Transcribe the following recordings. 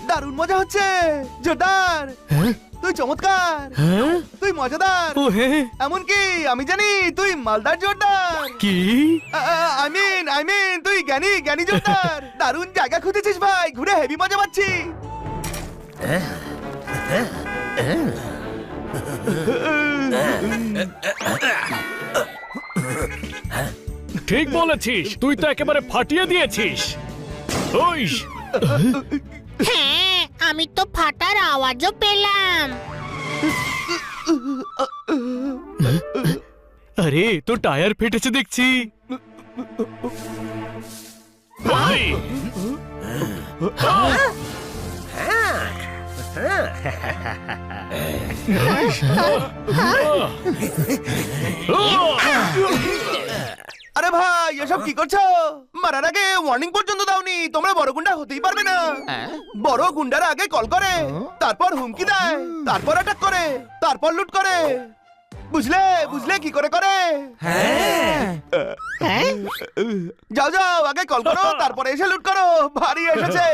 দারুণ মজা হচ্ছে জোরদার। তুই চমৎকার, তুই মজাদার, এমনকি আমি জানি তুই মালদার জোরদার। কি আই মিন তুই জ্ঞানী জ্ঞানী জোরদার। দারুণ জায়গা খুঁজেছিস ভাই, ঘুরে হেভি মজা পাচ্ছি। ঠিক বলেছিস, তুই তো একেবারে ফাটিয়ে দিয়েছিস। ওই হ্যাঁ, আমি তো ফাটার আওয়াজও পেলাম। আরে তো টায়ার ফেটেছে দেখছি। ওই! আরে ভাই এসব কি করছো? মারার আগে ওয়ার্নিং পর্যন্ত দাওনি। তোমরা বড় গুন্ডা হতেই পারবে না। বড় গুন্ডারা আগে কল করে, তারপর হুমকি দেয়, তারপর অ্যাটাক করে, তারপর লুট করে। বুঝলে বুঝলে কি করে করে? যাও যাও, আগে কল করো, তারপরে এসে লুট করো। ভারী এসেছে।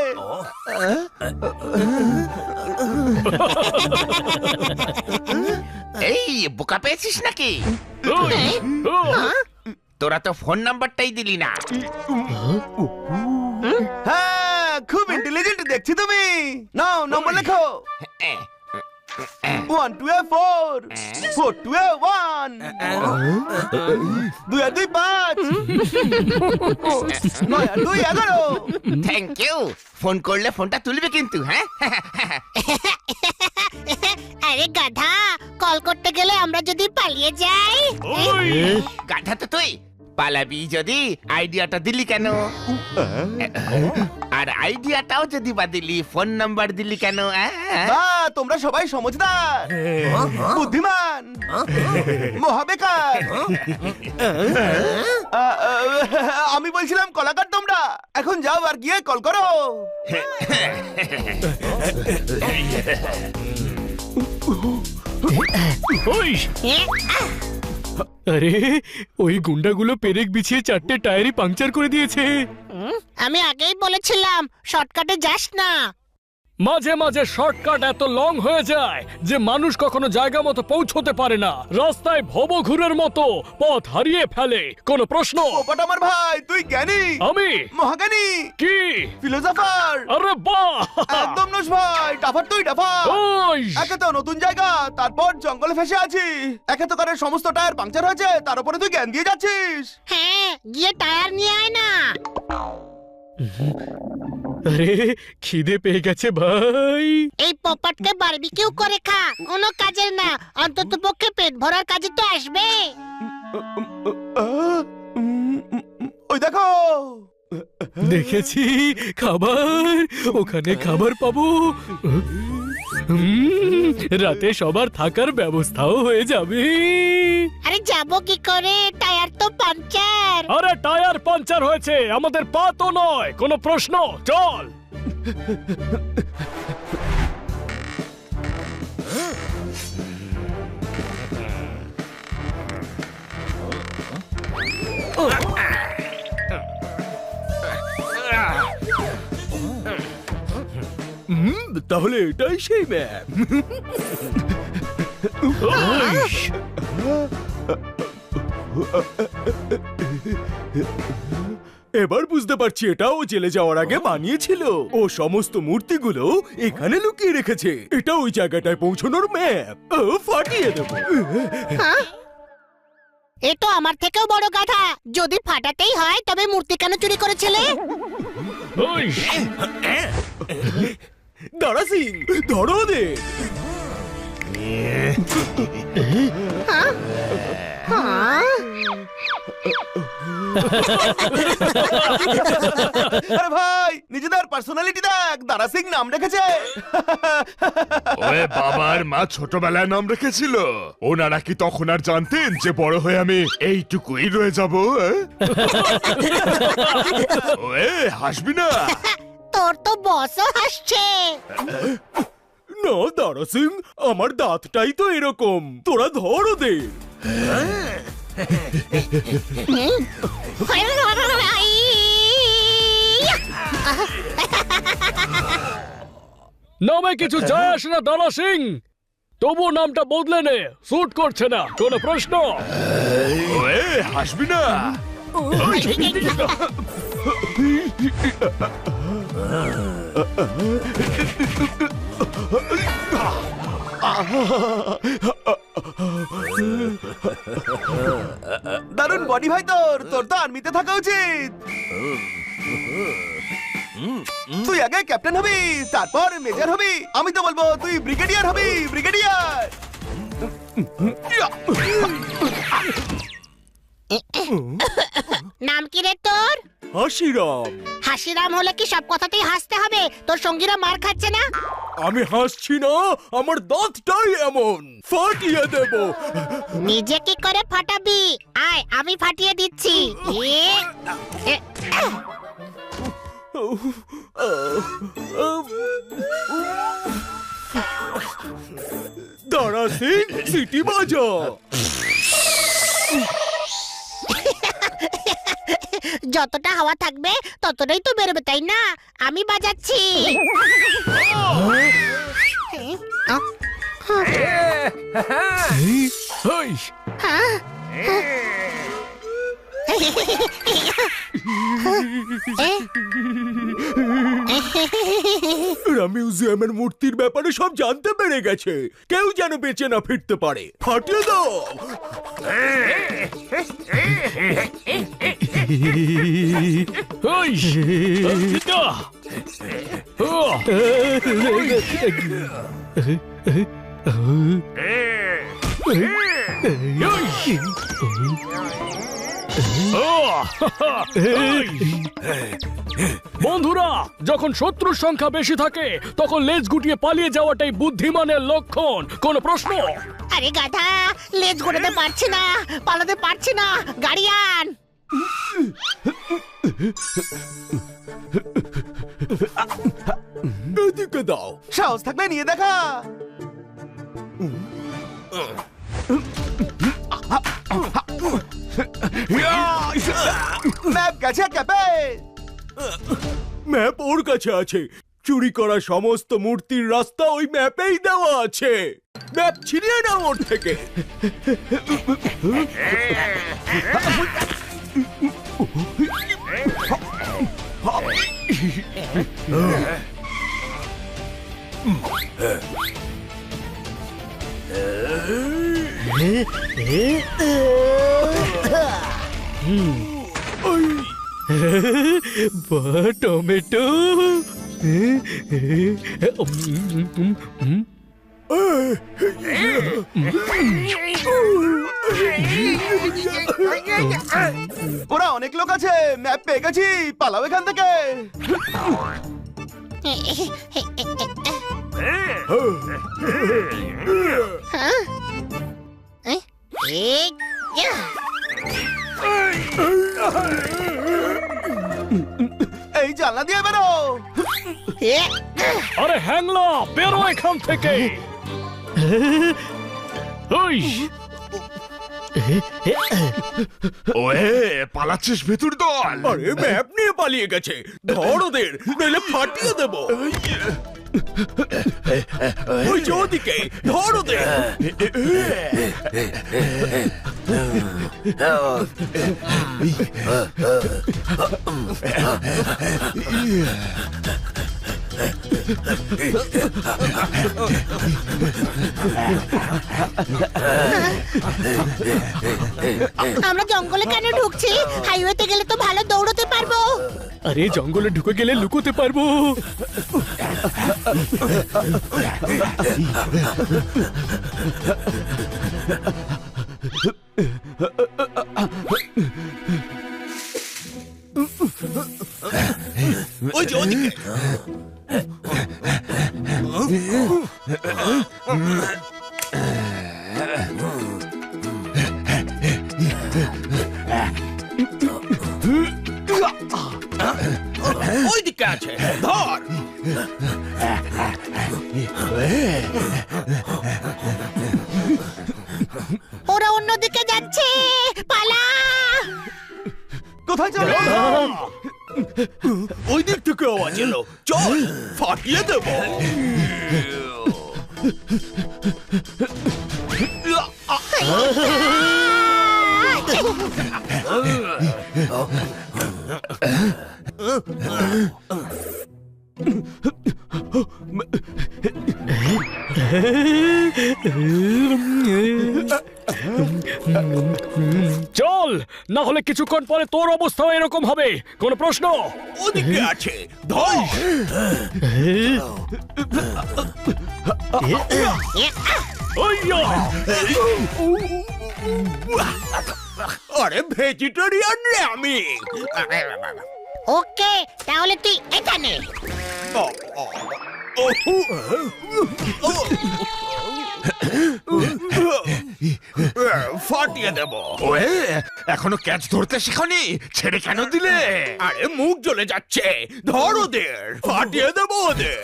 এই বোকা পেয়েছিস নাকি? ওই! ও! তোরা তো ফোন নাম্বারটাই দিলি না। হ্যাঁ, খুব ইন্টেলিজেন্ট দেখছি তুমি। নাও নম্বর লেখো। 1 2 4 4 2 1 2 2 5 9 2 11। Thank you. ফোন করলে ফোনটা তুলবে কিন্তু, হ্যাঁ? আরে গাধা, কল করতে গেলে আমরা যদি পালিয়ে যাই? ওই! গাধা তো তুই, পালাবি যদি আইডিয়াটা দিলি কেন? আর আইডিয়াটাও যদি বা দিলি, ফোন নাম্বার দিলি কেন? বা তোমরা সবাই সমঝদার, বুদ্ধিমান, মহাবেকার। আমি বলছিলাম কলাকার তোমরা। এখন যাও আর গিয়ে কল করো। ওই! আরে ওই গুন্ডাগুলো পেরেক বিছিয়ে 4টে টায়ারই পাংচার করে দিয়েছে। আমি আগেই বলেছিলাম শর্টকাটে যাস না। মাঝে মাঝে শর্টকাট এত লং হয়ে যায় যে মানুষ কখনো জায়গা মতো পৌঁছতে পারে না। রাস্তায় ভবঘুরের মতো পথ হারিয়ে ফেলে। কোনো প্রশ্ন? ওপট আমার ভাই, তুই জ্ঞানী, আমি মহাজ্ঞানী, কি? ফিলোসফার। আরে বাহ! একদম নোস ভাই, টাফার তুই টাফার। ওই! একে তো নতুন জায়গা, তারপর জঙ্গলে ফেসে আছি। একে তো করে সমস্ত টায়ার পাংচার হয়েছে, তার উপরে তুই জ্ঞান দিয়ে যাচ্ছিস। হ্যাঁ, গিয়ে টায়ার নিয়ে আয় না। আরে খিদে পেয়ে গেছে ভাই। এই পপাটকে বারবিকিউ করে খা, কোনো কাজের না, অন্তত পক্ষে পেট ভরার কাজে তো আসবে। ওই দেখো। দেখেছি খাবার, ওখানে খাবার পাবো। রাতে সবার থাকার ব্যবস্থাও হয়ে যাবে। আরে যাবো কি করে, টায়ার তো পাংচার। আরে টায়ার পাঞ্চার হয়েছে, আমাদের পা তো নয়। কোনো প্রশ্ন? চল। তাহলে এটাই সেই ম্যাপ। এবার বুঝতে পারছি এটাও জেলে যাওয়ার আগে বানিয়েছিল। ও সমস্ত মূর্তিগুলো এখানে লুকিয়ে রেখেছে। এটা ওই জায়গাটায় পৌঁছানোর ম্যাপ। ও ফাটিয়ে দেবো। এ তো আমার থেকেও বড় গাধা। যদি ফাটাতেই হয় তবে মূর্তি কেন চুরি করেছিলে? ওই! দাঁড়া সিং, ধরো ওদের। আরে ভাই, নিজেদের পার্সোনালিটি দেখ। দারা সিং নাম রেখেছে। ওরে বাবার মা ছোটবেলায় নাম রেখেছিল। ওনারা কি তখন আর জানতেন যে বড় হয়ে আমি এইটুকুই রয়ে যাব? ওয়ে হাসবি না। তোর তো বসও হাসছে। না দাঁড়া সিং, আমার দাঁতটাই তো এরকম। তোরা ধর ওদের। নামে কিছু যায় আসে না দারা সিং, তবু নামটা বদলে নে, স্যুট করছে না। কোনো প্রশ্ন? ওয়ে হাসবি না। দারুণ বডি ভাই, তোর তোর তো আর্মিতে থাকা উচিত। তুই আগে ক্যাপ্টেন হবি, তারপর মেজর হবি। আমি তো বলবো তুই ব্রিগেডিয়ার হবি, ব্রিগেডিয়ার। নাম কি রে তোর? হাসিরাম। হাসিরাম হলে কি সব কথাতেই হাসতে হবে? তোর সঙ্গীরা মার খাচ্ছে না? আমি হাসছি না, আমার দাঁতটাই এমন, ফাটিয়ে দেব। নিজে কি করে ফাটাবি? আয় আমি ফাটিয়ে দিচ্ছি। এ, দারা সিং, সিটি বাজা। যতটা হাওয়া থাকবে ততটাই তো বেরোবে, তাই না? আমি বাজাচ্ছি। হেই, এরা মিউজিয়ামের মূর্তির ব্যাপারে সব জানতে পেরে গেছে। কেউ যেন বেঁচে না ফিরতে পারে। ফাটিয়ে দাও। হেই, আহ, বন্ধুরা, যখন শত্রুর সংখ্যা বেশি থাকে তখন লেজ গুটিয়ে পালিয়ে যাওয়াটাই বুদ্ধিমানের লক্ষণ। কোন প্রশ্ন? আরে গাধা, লেজ ঘোরাতে পারছি না, পালাতে পারছি না, গাড়ি আন। এদিকে দাও। সাহস থাকলে নিয়ে দেখা। ম্যাপ গেছে ক্যাপে। ম্যাপ ওর কাছে আছে। চুরি করা সমস্ত মূর্তির রাস্তা ওই ম্যাপেই দেওয়া আছে। ম্যাপ ছিনিয়ে নাও ওর থেকে। টমেটো। ওরা অনেক লোক আছে, ম্যাপ পেয়ে গেছি, পালাও এখান থেকে। এই জানলা দিয়ে বেরো। আরে হ্যাংলা, বেরো এখান থেকে। ওই, ওয়ে পালাচ্ছিস ভেতর দল। আরে ম্যাপ নিয়ে পালিয়ে গেছে। ধর ওদের, নইলে ফাটিয়ে দেব। ওই যে ওদিকে, ধর ওদের। আমরা জঙ্গলে কেন ঢুকছি? হাইওয়েতে গেলে তো ভালো দৌড়তে পারবো। আরে জঙ্গলে ঢুকে গেলে লুকোতে পারবো। ওই যে ওদিকে। ওই দিকে আছে, ধর। ওরা অন্যদিকে যাচ্ছে, পালা। কোথায় চলে? ওই দিক থেকে আওয়াজ এলো, চল ফাটিয়ে দেব। চল, না হলে কিছুক্ষণ পরে তোর অবস্থাও এরকম হবে। কোন প্রশ্ন? ওদিকে আছে, ধর। ওইয়া! আরে ভেজিটেরিয়ান রে আমি। ওকে, তাহলে তুই এটা নে। ফাটিয়ে দেব। ওয়ে, এখনো ক্যাচ ধরতে শিখনি, ছেড়ে কেন দিলে? আরে মুখ জ্বলে যাচ্ছে, ধর ওদের, ফাটিয়ে দেব ওদের।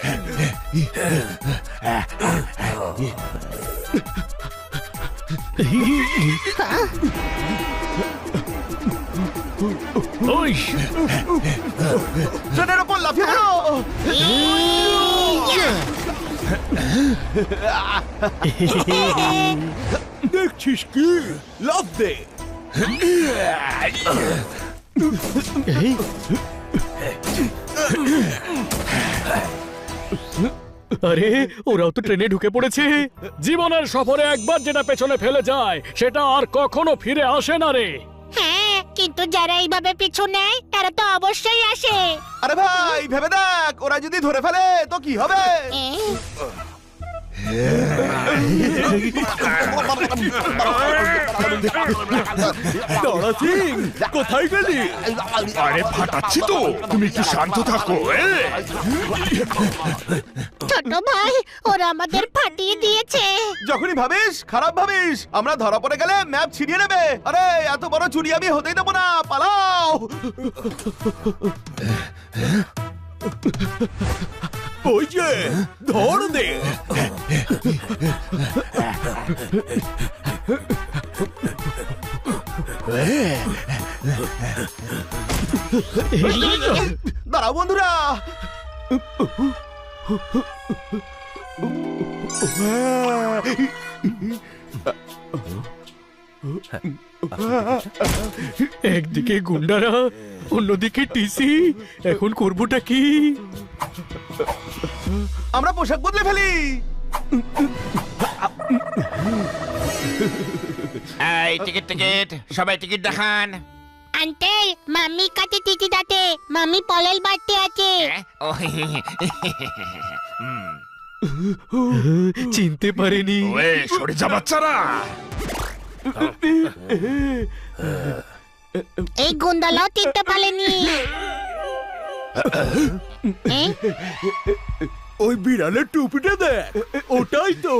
ওই! ট্রেনের ওপর লাফিয়ে পড়ো। দেখছিস কি, লাফ দে। আরে, ওরাও তো ট্রেনে ঢুকে পড়েছে। জীবনের সফরে একবার যেটা পেছনে ফেলে যায় সেটা আর কখনো ফিরে আসে না রে। হ্যাঁ, কিন্তু যারা এইভাবে পিছু নেয় তারা তো অবশ্যই আসে। আরে ভাই, ভেবে দেখ, ওরা যদি ধরে ফেলে তো কি হবে? দাঁড়া সিং, কোথায় গেলি? আরে ফাটাচ্ছি তো, তুমি একটু শান্ত থাকো। ছোট ভাই, ওরা আমাদের ফাটিয়ে দিয়েছে। যখনই ভাবিস খারাপ ভাবিস, আমরা ধরা পড়ে গেলে ম্যাপ ছিনিয়ে নেবে। আরে এত বড় চুরি আমি হতেই দেবো না, পালাও। ওই যে, ধর দে। দাঁড়াও বন্ধুরা। একদিকে গুন্ডারা, অন্যদিকে টিসি। এখন করবোটা কি? আমরা পোশাক বদলে ফেলি। এই টিকিট টিকিট, সবাই টিকিট দেখান। আন্টেল, মাম্মি কাছে টিটি দাতে, মাম্মি পলেল বাড়তে আছে। ও, চিনতে পারেনি। ওয়ে, সরে যা বাচ্চারা। এই গুন্ডালাও চিনতে পারেনি। ওই বিড়ালের টুপিটা দেখ, ওটাই তো,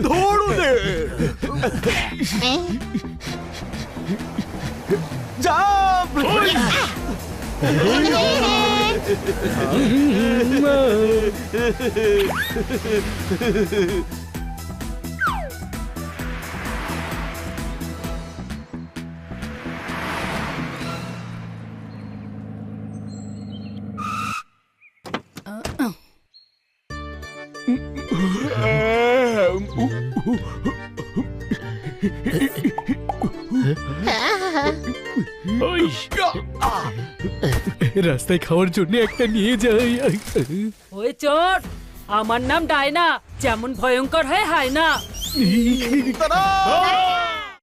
ধর ওদের। জাম্প! ওই! রাস্তায় খাওয়ার জন্য একটা নিয়ে যাই। ওই চোর, আমার নাম ডায়না, যেমন ভয়ঙ্কর হয় হায় না। দাঁড়াও!